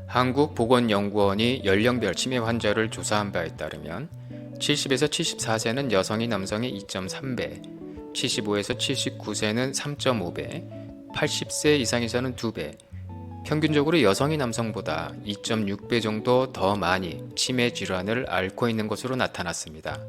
한국보건연구원이 연령별 치매 환자를 조사한 바에 따르면 70에서 74세는 여성이 남성의 2.3배, 75에서 79세는 3.5배, 80세 이상에서는 2배, 평균적으로 여성이 남성보다 2.6배 정도 더 많이 치매 질환을 앓고 있는 것으로 나타났습니다.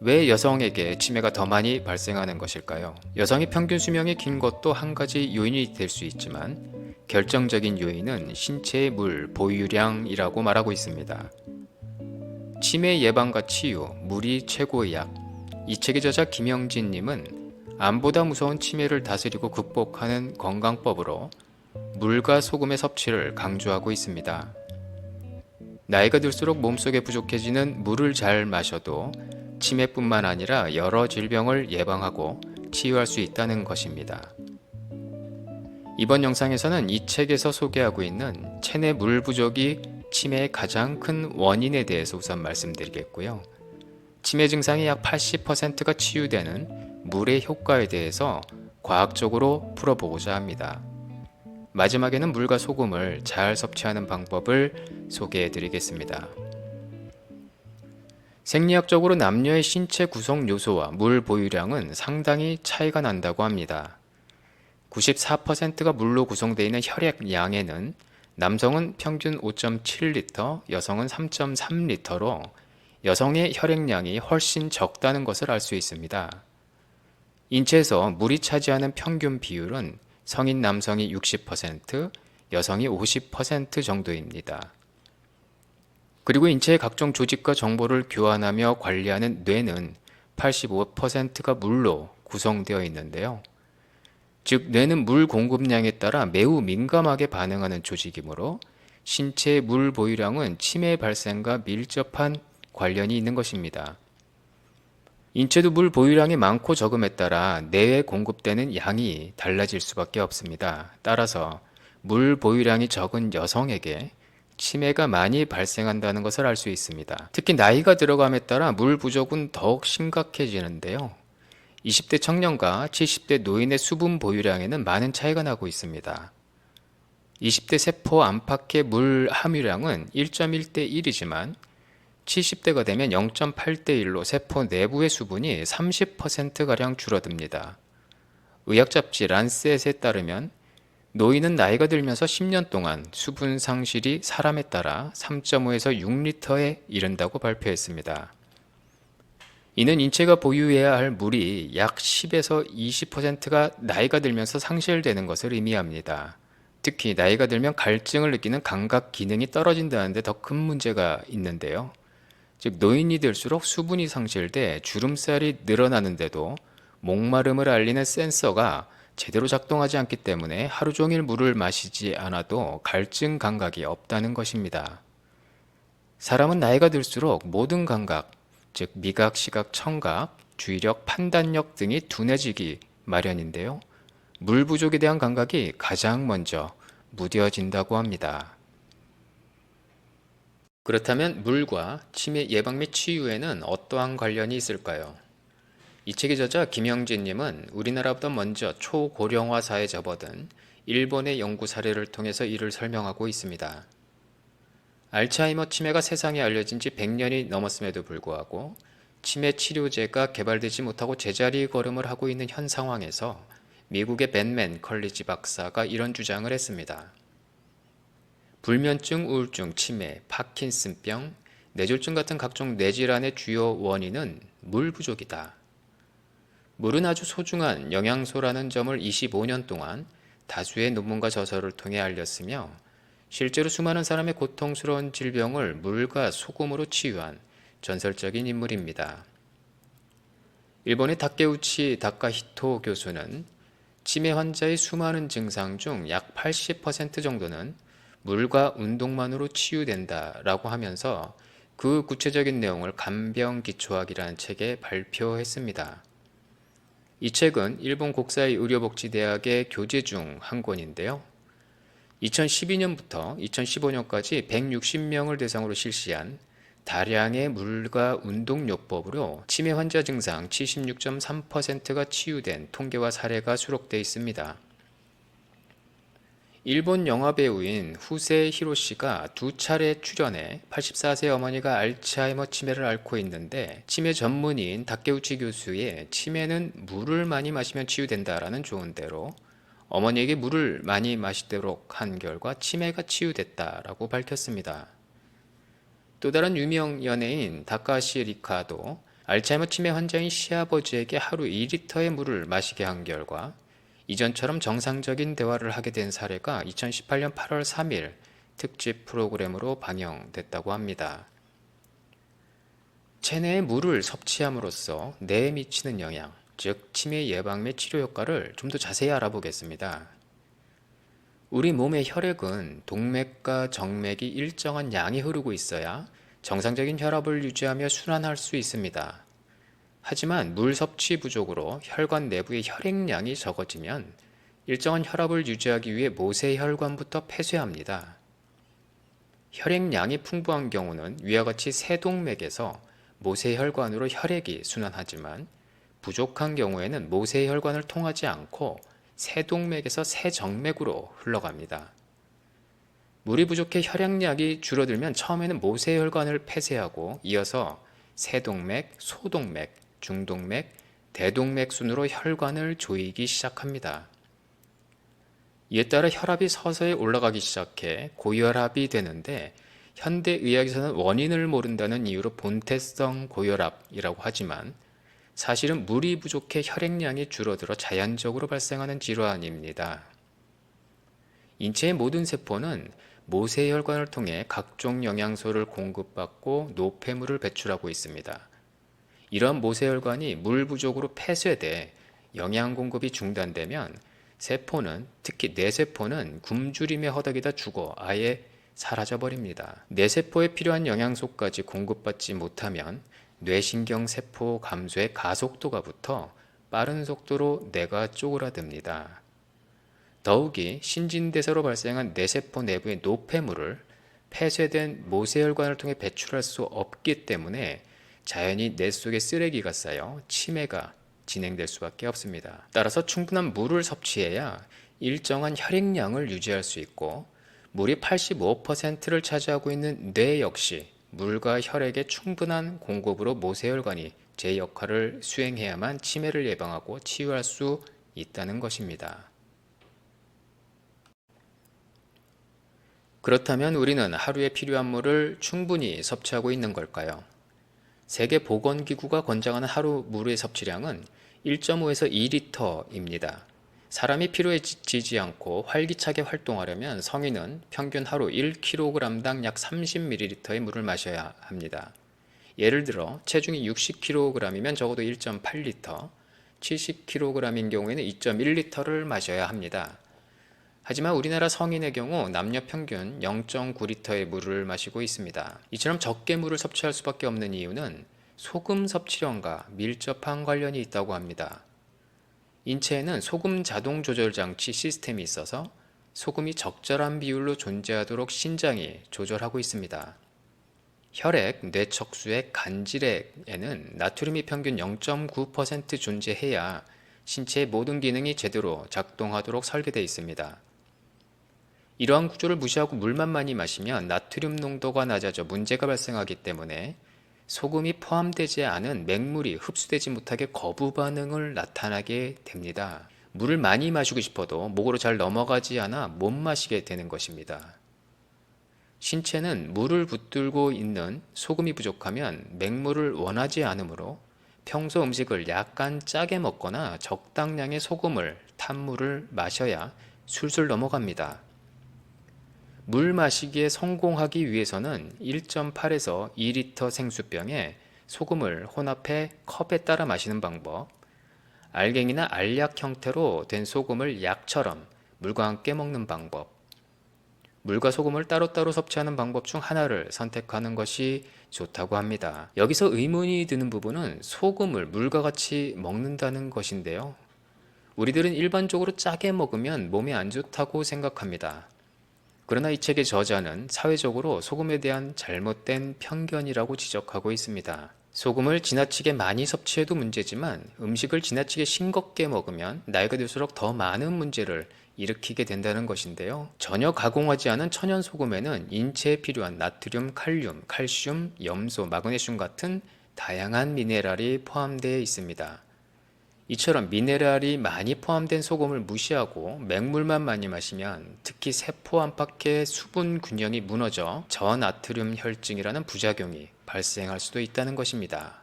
왜 여성에게 치매가 더 많이 발생하는 것일까요? 여성이 평균 수명이 긴 것도 한 가지 요인이 될 수 있지만 결정적인 요인은 신체의 물 보유량이라고 말하고 있습니다. 치매 예방과 치유, 물이 최고의 약. 이 책의 저자 김영진님은 암보다 무서운 치매를 다스리고 극복하는 건강법으로 물과 소금의 섭취를 강조하고 있습니다. 나이가 들수록 몸속에 부족해지는 물을 잘 마셔도 치매뿐만 아니라 여러 질병을 예방하고 치유할 수 있다는 것입니다. 이번 영상에서는 이 책에서 소개하고 있는 체내 물 부족이 치매의 가장 큰 원인에 대해서 우선 말씀드리겠고요. 치매 증상의 약 80%가 치유되는 물의 효과에 대해서 과학적으로 풀어보고자 합니다. 마지막에는 물과 소금을 잘 섭취하는 방법을 소개해 드리겠습니다. 생리학적으로 남녀의 신체 구성 요소와 물 보유량은 상당히 차이가 난다고 합니다. 94%가 물로 구성되어 있는 혈액량에는 남성은 평균 5.7리터, 여성은 3.3리터로 여성의 혈액량이 훨씬 적다는 것을 알 수 있습니다. 인체에서 물이 차지하는 평균 비율은 성인 남성이 60%, 여성이 50% 정도입니다. 그리고 인체의 각종 조직과 정보를 교환하며 관리하는 뇌는 85%가 물로 구성되어 있는데요. 즉, 뇌는 물 공급량에 따라 매우 민감하게 반응하는 조직이므로 신체의 물 보유량은 치매 발생과 밀접한 관련이 있는 것입니다. 인체도 물 보유량이 많고 적음에 따라 뇌에 공급되는 양이 달라질 수밖에 없습니다. 따라서 물 보유량이 적은 여성에게 치매가 많이 발생한다는 것을 알 수 있습니다. 특히 나이가 들어감에 따라 물 부족은 더욱 심각해지는데요. 20대 청년과 70대 노인의 수분 보유량에는 많은 차이가 나고 있습니다. 20대 세포 안팎의 물 함유량은 1.1대 1이지만 70대가 되면 0.8대 1로 세포 내부의 수분이 30%가량 줄어듭니다. 의학 잡지 란셋에 따르면 노인은 나이가 들면서 10년 동안 수분 상실이 사람에 따라 3.5에서 6리터에 이른다고 발표했습니다. 이는 인체가 보유해야 할 물이 약 10에서 20%가 나이가 들면서 상실되는 것을 의미합니다. 특히 나이가 들면 갈증을 느끼는 감각 기능이 떨어진다는 데 더 큰 문제가 있는데요. 즉 노인이 될수록 수분이 상실돼 주름살이 늘어나는데도 목마름을 알리는 센서가 제대로 작동하지 않기 때문에 하루 종일 물을 마시지 않아도 갈증 감각이 없다는 것입니다. 사람은 나이가 들수록 모든 감각, 즉 미각, 시각, 청각, 주의력, 판단력 등이 둔해지기 마련인데요. 물 부족에 대한 감각이 가장 먼저 무뎌진다고 합니다. 그렇다면 물과 치매 예방 및 치유에는 어떠한 관련이 있을까요? 이 책의 저자 김영진님은 우리나라보다 먼저 초고령화 사회에 접어든 일본의 연구 사례를 통해서 이를 설명하고 있습니다. 알츠하이머 치매가 세상에 알려진 지 100년이 넘었음에도 불구하고 치매 치료제가 개발되지 못하고 제자리 걸음을 하고 있는 현 상황에서 미국의 벤맨 컬리지 박사가 이런 주장을 했습니다. 불면증, 우울증, 치매, 파킨슨병, 뇌졸중 같은 각종 뇌질환의 주요 원인은 물 부족이다. 물은 아주 소중한 영양소라는 점을 25년 동안 다수의 논문과 저서를 통해 알렸으며 실제로 수많은 사람의 고통스러운 질병을 물과 소금으로 치유한 전설적인 인물입니다. 일본의 다케우치 다카히토 교수는 치매 환자의 수많은 증상 중 약 80% 정도는 물과 운동만으로 치유된다라고 하면서 그 구체적인 내용을 간병기초학이라는 책에 발표했습니다. 이 책은 일본 국사의 의료복지대학의 교재 중 한 권인데요. 2012년부터 2015년까지 160명을 대상으로 실시한 다량의 물과 운동요법으로 치매 환자 증상 76.3%가 치유된 통계와 사례가 수록되어 있습니다. 일본 영화배우인 후세 히로시가 두 차례 출연해 84세 어머니가 알츠하이머 치매를 앓고 있는데 치매 전문의인 다케우치 교수의 치매는 물을 많이 마시면 치유된다라는 조언대로 어머니에게 물을 많이 마시도록 한 결과 치매가 치유됐다라고 밝혔습니다. 또 다른 유명 연예인 다카시 리카도 알츠하이머 치매 환자인 시아버지에게 하루 2리터의 물을 마시게 한 결과 이전처럼 정상적인 대화를 하게 된 사례가 2018년 8월 3일 특집 프로그램으로 방영됐다고 합니다. 체내에 물을 섭취함으로써 뇌에 미치는 영향, 즉 치매 예방 및 치료 효과를 좀 더 자세히 알아보겠습니다. 우리 몸의 혈액은 동맥과 정맥이 일정한 양이 흐르고 있어야 정상적인 혈압을 유지하며 순환할 수 있습니다. 하지만 물 섭취 부족으로 혈관 내부의 혈액량이 적어지면 일정한 혈압을 유지하기 위해 모세혈관부터 폐쇄합니다. 혈액량이 풍부한 경우는 위와 같이 세동맥에서 모세혈관으로 혈액이 순환하지만 부족한 경우에는 모세혈관을 통하지 않고 세동맥에서 세정맥으로 흘러갑니다. 물이 부족해 혈액량이 줄어들면 처음에는 모세혈관을 폐쇄하고 이어서 세동맥, 소동맥, 중동맥, 대동맥 순으로 혈관을 조이기 시작합니다. 이에 따라 혈압이 서서히 올라가기 시작해 고혈압이 되는데 현대의학에서는 원인을 모른다는 이유로 본태성 고혈압이라고 하지만 사실은 물이 부족해 혈액량이 줄어들어 자연적으로 발생하는 질환입니다. 인체의 모든 세포는 모세혈관을 통해 각종 영양소를 공급받고 노폐물을 배출하고 있습니다. 이러한 모세혈관이 물 부족으로 폐쇄돼 영양 공급이 중단되면 세포는, 특히 뇌세포는 굶주림에 허덕이다 죽어 아예 사라져버립니다. 뇌세포에 필요한 영양소까지 공급받지 못하면 뇌신경세포 감소의 가속도가 붙어 빠른 속도로 뇌가 쪼그라듭니다. 더욱이 신진대사로 발생한 뇌세포 내부의 노폐물을 폐쇄된 모세혈관을 통해 배출할 수 없기 때문에 자연히 뇌 속에 쓰레기가 쌓여 치매가 진행될 수밖에 없습니다. 따라서 충분한 물을 섭취해야 일정한 혈액량을 유지할 수 있고 물이 85%를 차지하고 있는 뇌 역시 물과 혈액의 충분한 공급으로 모세혈관이 제 역할을 수행해야만 치매를 예방하고 치유할 수 있다는 것입니다. 그렇다면 우리는 하루에 필요한 물을 충분히 섭취하고 있는 걸까요? 세계보건기구가 권장하는 하루 물의 섭취량은 1.5에서 2리터입니다. 사람이 피로해지지 않고 활기차게 활동하려면 성인은 평균 하루 1kg당 약 30ml의 물을 마셔야 합니다. 예를 들어 체중이 60kg이면 적어도 1.8리터, 70kg인 경우에는 2.1리터를 마셔야 합니다. 하지만 우리나라 성인의 경우 남녀 평균 0.9리터의 물을 마시고 있습니다. 이처럼 적게 물을 섭취할 수밖에 없는 이유는 소금 섭취량과 밀접한 관련이 있다고 합니다. 인체에는 소금 자동 조절 장치 시스템이 있어서 소금이 적절한 비율로 존재하도록 신장이 조절하고 있습니다. 혈액, 뇌척수의 간질액에는 나트륨이 평균 0.9% 존재해야 신체의 모든 기능이 제대로 작동하도록 설계되어 있습니다. 이러한 구조를 무시하고 물만 많이 마시면 나트륨 농도가 낮아져 문제가 발생하기 때문에 소금이 포함되지 않은 맹물이 흡수되지 못하게 거부 반응을 나타나게 됩니다. 물을 많이 마시고 싶어도 목으로 잘 넘어가지 않아 못 마시게 되는 것입니다. 신체는 물을 붙들고 있는 소금이 부족하면 맹물을 원하지 않으므로 평소 음식을 약간 짜게 먹거나 적당량의 소금을 탄 물을 마셔야 술술 넘어갑니다. 물 마시기에 성공하기 위해서는 1.8에서 2리터 생수병에 소금을 혼합해 컵에 따라 마시는 방법, 알갱이나 알약 형태로 된 소금을 약처럼 물과 함께 먹는 방법, 물과 소금을 따로따로 섭취하는 방법 중 하나를 선택하는 것이 좋다고 합니다. 여기서 의문이 드는 부분은 소금을 물과 같이 먹는다는 것인데요. 우리들은 일반적으로 짜게 먹으면 몸에 안 좋다고 생각합니다. 그러나 이 책의 저자는 사회적으로 소금에 대한 잘못된 편견이라고 지적하고 있습니다. 소금을 지나치게 많이 섭취해도 문제지만 음식을 지나치게 싱겁게 먹으면 나이가 들수록 더 많은 문제를 일으키게 된다는 것인데요. 전혀 가공하지 않은 천연 소금에는 인체에 필요한 나트륨, 칼륨, 칼슘, 염소, 마그네슘 같은 다양한 미네랄이 포함되어 있습니다. 이처럼 미네랄이 많이 포함된 소금을 무시하고 맹물만 많이 마시면 특히 세포 안팎의 수분 균형이 무너져 저나트륨 혈증이라는 부작용이 발생할 수도 있다는 것입니다.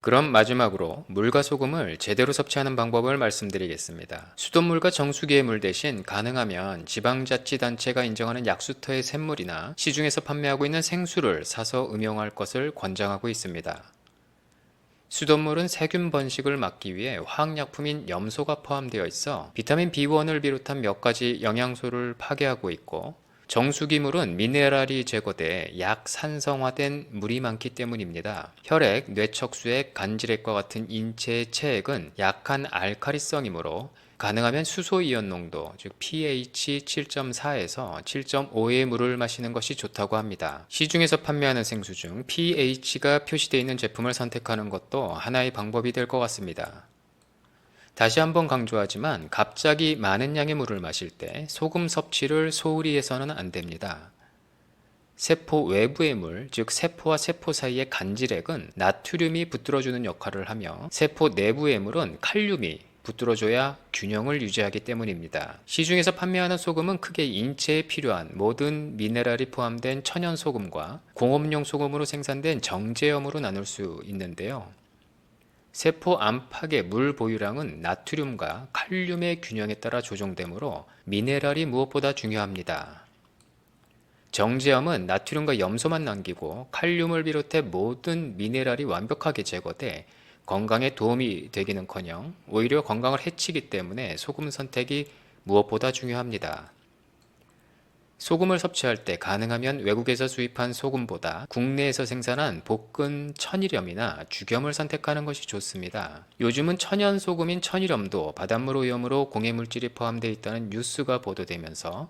그럼 마지막으로 물과 소금을 제대로 섭취하는 방법을 말씀드리겠습니다. 수돗물과 정수기의 물 대신 가능하면 지방자치단체가 인정하는 약수터의 샘물이나 시중에서 판매하고 있는 생수를 사서 음용할 것을 권장하고 있습니다. 수돗물은 세균 번식을 막기 위해 화학약품인 염소가 포함되어 있어 비타민 B1을 비롯한 몇 가지 영양소를 파괴하고 있고, 정수기물은 미네랄이 제거돼 약산성화된 물이 많기 때문입니다. 혈액, 뇌척수액, 간질액과 같은 인체의 체액은 약한 알카리성이므로 가능하면 수소이온 농도, 즉 pH 7.4에서 7.5의 물을 마시는 것이 좋다고 합니다. 시중에서 판매하는 생수 중 pH가 표시되어 있는 제품을 선택하는 것도 하나의 방법이 될 것 같습니다. 다시 한번 강조하지만 갑자기 많은 양의 물을 마실 때 소금 섭취를 소홀히 해서는 안 됩니다. 세포 외부의 물, 즉 세포와 세포 사이의 간질액은 나트륨이 붙들어주는 역할을 하며, 세포 내부의 물은 칼륨이 붙들어줘야 균형을 유지하기 때문입니다. 시중에서 판매하는 소금은 크게 인체에 필요한 모든 미네랄이 포함된 천연 소금과 공업용 소금으로 생산된 정제염으로 나눌 수 있는데요. 세포 안팎의 물 보유량은 나트륨과 칼륨의 균형에 따라 조정되므로 미네랄이 무엇보다 중요합니다. 정제염은 나트륨과 염소만 남기고 칼륨을 비롯해 모든 미네랄이 완벽하게 제거돼 건강에 도움이 되기는커녕 오히려 건강을 해치기 때문에 소금 선택이 무엇보다 중요합니다. 소금을 섭취할 때 가능하면 외국에서 수입한 소금보다 국내에서 생산한 볶은 천일염이나 죽염을 선택하는 것이 좋습니다. 요즘은 천연 소금인 천일염도 바닷물 오염으로 공해물질이 포함되어 있다는 뉴스가 보도되면서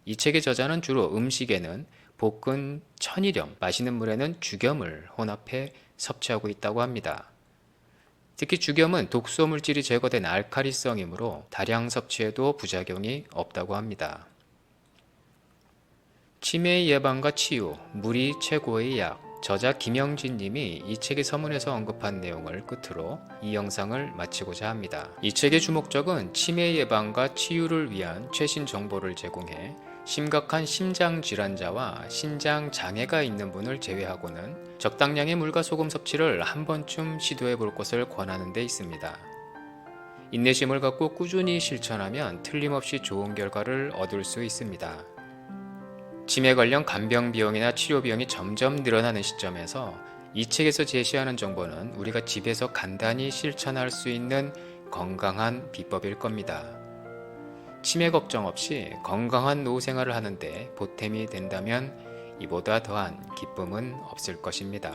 이 책의 저자는 주로 음식에는 볶은 천일염, 마시는 물에는 죽염을 혼합해 섭취하고 있다고 합니다. 특히 죽염은 독소 물질이 제거된 알카리성이므로 다량 섭취해도 부작용이 없다고 합니다. 치매 예방과 치유, 물이 최고의 약. 저자 김영진 님이 이 책의 서문에서 언급한 내용을 끝으로 이 영상을 마치고자 합니다. 이 책의 주목적은 치매 예방과 치유를 위한 최신 정보를 제공해 심각한 심장 질환자와 신장 장애가 있는 분을 제외하고는 적당량의 물과 소금 섭취를 한 번쯤 시도해 볼 것을 권하는 데 있습니다. 인내심을 갖고 꾸준히 실천하면 틀림없이 좋은 결과를 얻을 수 있습니다. 치매 관련 간병 비용이나 치료 비용이 점점 늘어나는 시점에서 이 책에서 제시하는 정보는 우리가 집에서 간단히 실천할 수 있는 건강한 비법일 겁니다. 치매 걱정 없이 건강한 노후 생활을 하는데 보탬이 된다면 이보다 더한 기쁨은 없을 것입니다.